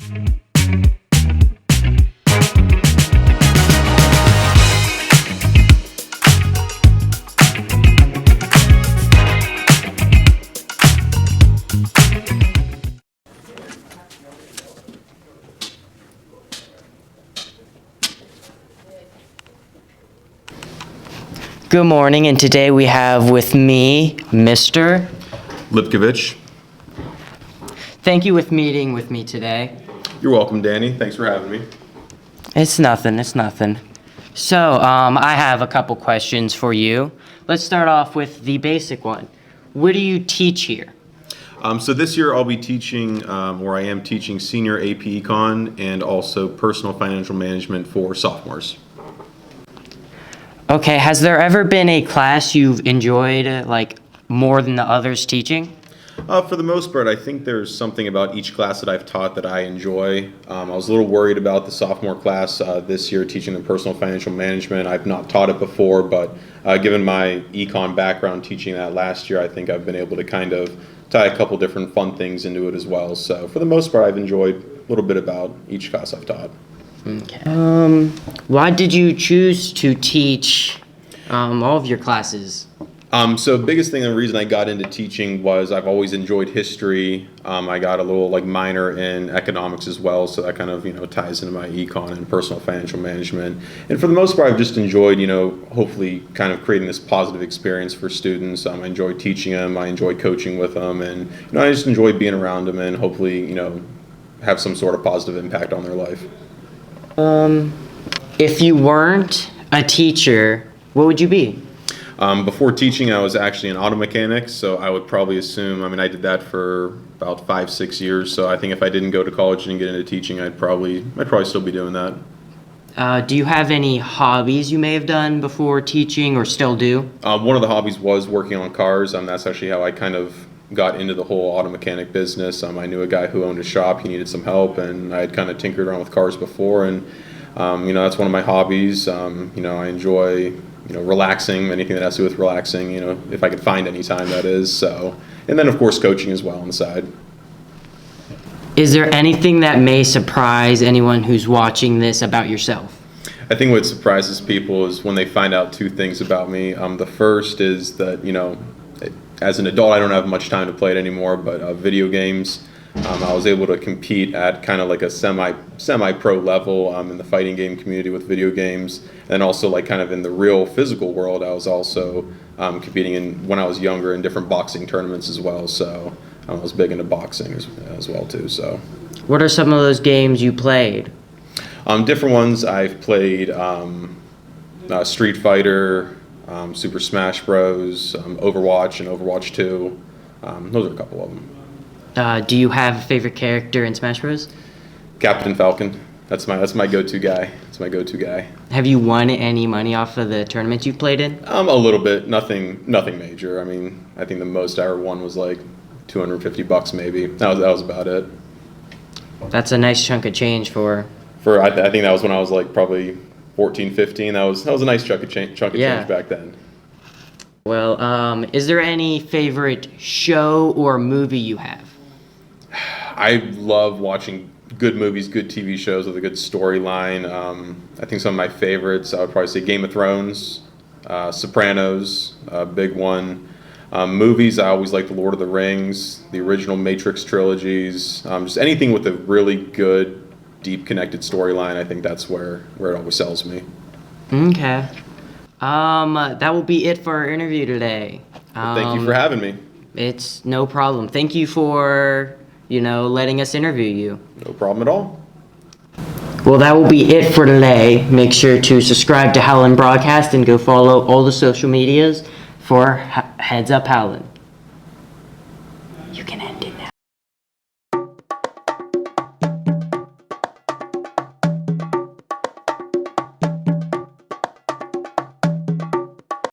Good morning, and today we have with me Mr. Lipkovich. Thank you for meeting with me today. You're welcome, Danny. Thanks for having me. It's nothing. So, I have a couple questions for you. Let's start off with the basic one. What do you teach here? So this year I'll be teaching, or I am teaching senior AP Econ and also personal financial management for sophomores. Okay, has there ever been a class you've enjoyed, more than the others teaching? For the most part, I think there's something about each class that I've taught that I enjoy. I was a little worried about the sophomore class this year, teaching the personal financial management. I've not taught it before, but given my econ background teaching that last year, I think I've been able to kind of tie a couple different fun things into it as well. So for the most part, I've enjoyed a little bit about each class I've taught. Okay. Why did you choose to teach all of your classes? So biggest thing, the reason I got into teaching was I've always enjoyed history. I got a little minor in economics as well, so that kind of ties into my econ and personal financial management. And for the most part, I've just enjoyed hopefully kind of creating this positive experience for students. I enjoy teaching them, I enjoy coaching with them, and I just enjoy being around them and hopefully have some sort of positive impact on their life. If you weren't a teacher, what would you be? Before teaching, I was actually an auto mechanic, so I would probably assume, I did that for about 5-6 years, so I think if I didn't go to college and get into teaching, I'd probably still be doing that. Do you have any hobbies you may have done before teaching or still do? One of the hobbies was working on cars. That's actually how I kind of got into the whole auto mechanic business. I knew a guy who owned a shop. He needed some help, and I had kind of tinkered around with cars before, and that's one of my hobbies. I enjoy relaxing, anything that has to do with relaxing, if I could find any time, that is. So, and then of course coaching as well on the side. Is there anything that may surprise anyone who's watching this about yourself? I think what surprises people is when they find out two things about me. The first is that as an adult, I don't have much time to play it anymore, but video games, I was able to compete at kind of like a semi-pro level in the fighting game community with video games, and also kind of in the real physical world. I was also competing when I was younger in different boxing tournaments as well. So I was big into boxing as well too. So, what are some of those games you played? Different ones. I've played Street Fighter, Super Smash Bros, Overwatch, and Overwatch 2. Those are a couple of them. Do you have a favorite character in Smash Bros? Captain Falcon. That's my go-to guy. That's my go-to guy. Have you won any money off of the tournaments you've played in? A little bit. Nothing major. I think the most I ever won was like $250 maybe. That was about it. That's a nice chunk of change for. I think that was when I was probably 14, 15. That was a nice chunk of change back then. Well, is there any favorite show or movie you have? I love watching good movies, good TV shows with a good storyline. I think some of my favorites, I would probably say Game of Thrones, Sopranos, a big one. Movies, I always like The Lord of the Rings, the original Matrix trilogies, just anything with a really good, deep connected storyline. I think that's where it always sells me. Okay. That will be it for our interview today. Well, thank you for having me. It's no problem. Thank you for, letting us interview you. No problem at all. Well, that will be it for today. Make sure to subscribe to Howland Broadcast and go follow all the social medias for Heads Up Howland.